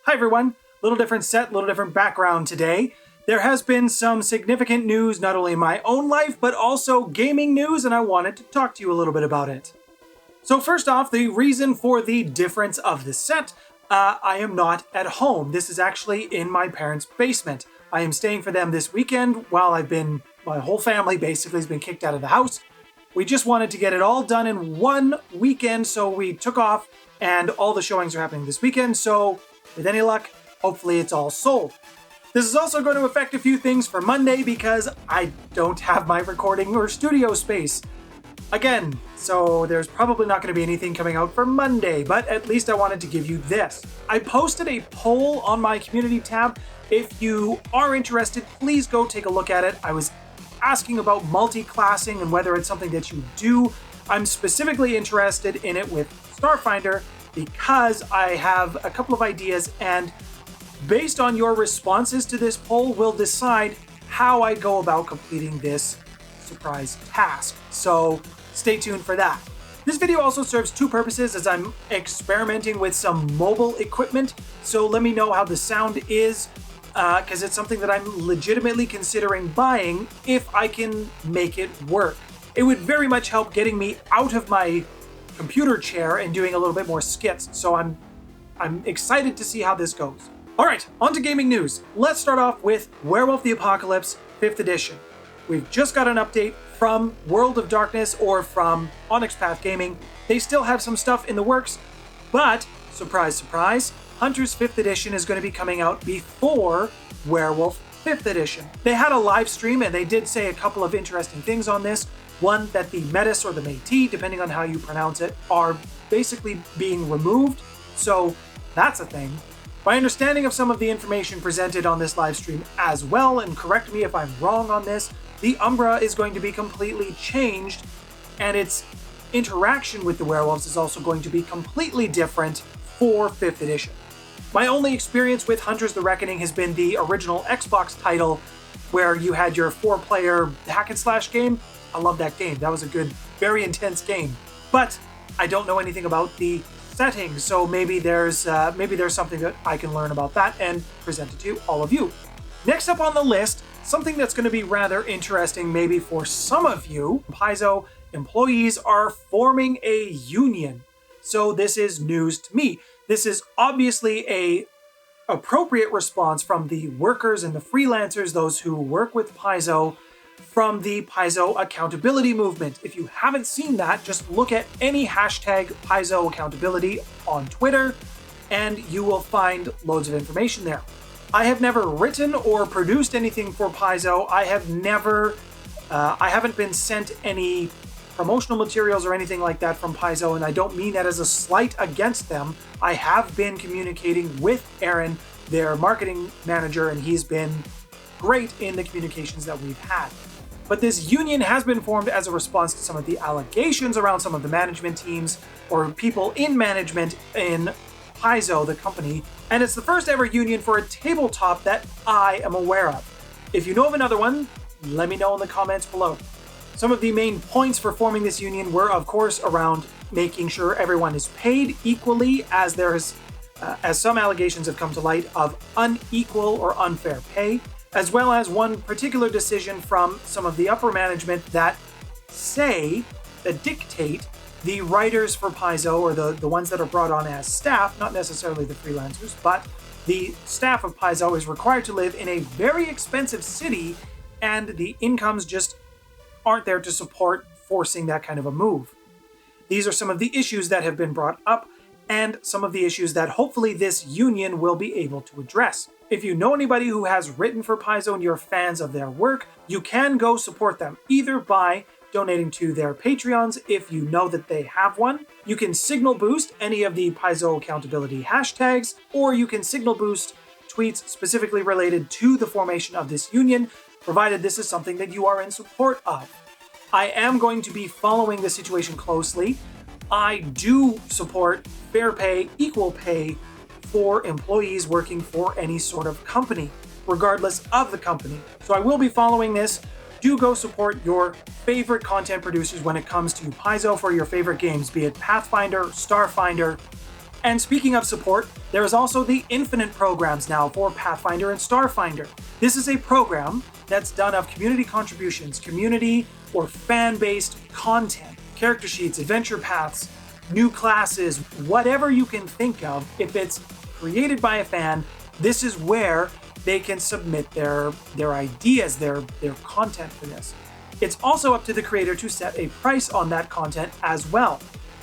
Hi everyone, little different set, little different background today. There has been some significant news, not only in my own life, but also gaming news, and I wanted to talk to you a little bit about it. So first off, the reason for the difference of the set, I am not at home. This is actually in my parents' basement. I am staying for them this weekend while my whole family basically has been kicked out of the house. We just wanted to get it all done in one weekend, so we took off, and all the showings are happening this weekend, so with any luck, hopefully it's all sold. This is also going to affect a few things for Monday because I don't have my recording or studio space. Again, so there's probably not going to be anything coming out for Monday, but at least I wanted to give you this. I posted a poll on my community tab. If you are interested, please go take a look at it. I was asking about multi-classing and whether it's something that you do. I'm specifically interested in it with Starfinder because I have a couple of ideas, and based on your responses to this poll, we'll decide how I go about completing this surprise task. So stay tuned for that. This video also serves two purposes as I'm experimenting with some mobile equipment. So let me know how the sound is, because it's something that I'm legitimately considering buying if I can make it work. It would very much help getting me out of my computer chair and doing a little bit more skits. So I'm excited to see how this goes. All right, on to gaming news. Let's start off with Werewolf The Apocalypse 5th edition. We've just got an update from World of Darkness or from Onyx Path Gaming. They still have some stuff in the works, but surprise, surprise, Hunter's 5th edition is going to be coming out before Werewolf 5th edition. They had a live stream and they did say a couple of interesting things on this. One, that the Metis or the Métis, depending on how you pronounce it, are basically being removed. So that's a thing. My understanding of some of the information presented on this live stream as well, and correct me if I'm wrong on this, the Umbra is going to be completely changed, and its interaction with the werewolves is also going to be completely different for 5th edition. My only experience with Hunters the Reckoning has been the original Xbox title, where you had your 4-player hack and slash game. I love that game. That was a good, very intense game. But I don't know anything about the settings, so maybe there's something that I can learn about that and present it to all of you. Next up on the list, something that's going to be rather interesting maybe for some of you. Paizo employees are forming a union. So this is news to me. This is obviously a appropriate response from the workers and the freelancers, those who work with Paizo, from the Paizo accountability movement. If you haven't seen that, just look at any hashtag Paizo accountability on Twitter and you will find loads of information there. I have never written or produced anything for Paizo. I haven't been sent any promotional materials or anything like that from Paizo, and I don't mean that as a slight against them. I have been communicating with Aaron, their marketing manager, and he's been great in the communications that we've had. But this union has been formed as a response to some of the allegations around some of the management teams or people in management in Paizo, the company, and it's the first ever union for a tabletop that I am aware of. If you know of another one, let me know in the comments below. Some of the main points for forming this union were, of course, around making sure everyone is paid equally, as some allegations have come to light of unequal or unfair pay, as well as one particular decision from some of the upper management that dictate the writers for Paizo, or the ones that are brought on as staff, not necessarily the freelancers, but the staff of Paizo is required to live in a very expensive city, and the incomes just aren't there to support forcing that kind of a move. These are some of the issues that have been brought up, and some of the issues that hopefully this union will be able to address. If you know anybody who has written for Paizo and you're fans of their work, you can go support them, either by donating to their Patreons if you know that they have one. You can signal boost any of the Paizo accountability hashtags, or you can signal boost tweets specifically related to the formation of this union, provided this is something that you are in support of. I am going to be following the situation closely. I do support fair pay, equal pay for employees working for any sort of company, regardless of the company. So I will be following this. Do go support your favorite content producers when it comes to Paizo for your favorite games, be it Pathfinder, Starfinder, And speaking of support, there is also the Infinite programs now for Pathfinder and Starfinder. This is a program that's done of community contributions, community or fan-based content, character sheets, adventure paths, new classes, whatever you can think of. If it's created by a fan, this is where they can submit their ideas, their content for this. It's also up to the creator to set a price on that content as well.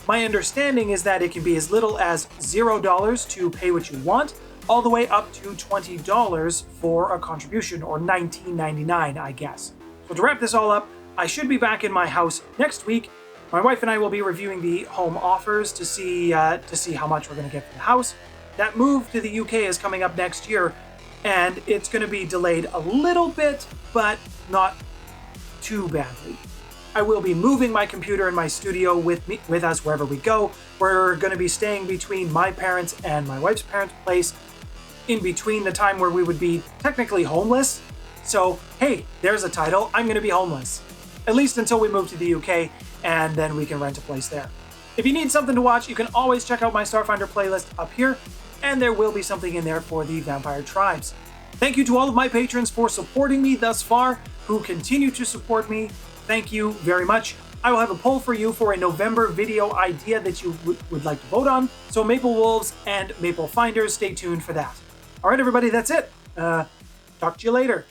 My understanding is that it can be as little as $0 to pay what you want, all the way up to $20 for a contribution, or $19.99, I guess. So to wrap this all up, I should be back in my house next week. My wife and I will be reviewing the home offers to see how much we're going to get for the house. That move to the UK is coming up next year, and it's going to be delayed a little bit, but not too badly. I will be moving my computer and my studio with us wherever we go. We're going to be staying between my parents' and my wife's parents' place, in between the time where we would be technically homeless. So, hey, there's a title. I'm going to be homeless. At least until we move to the UK, and then we can rent a place there. If you need something to watch, you can always check out my Starfinder playlist up here, and there will be something in there for the Vampire Tribes. Thank you to all of my patrons for supporting me thus far, who continue to support me. Thank you very much. I will have a poll for you for a November video idea that you would like to vote on. So Maple Wolves and Maple Finders, stay tuned for that. All right, everybody, that's it. Talk to you later.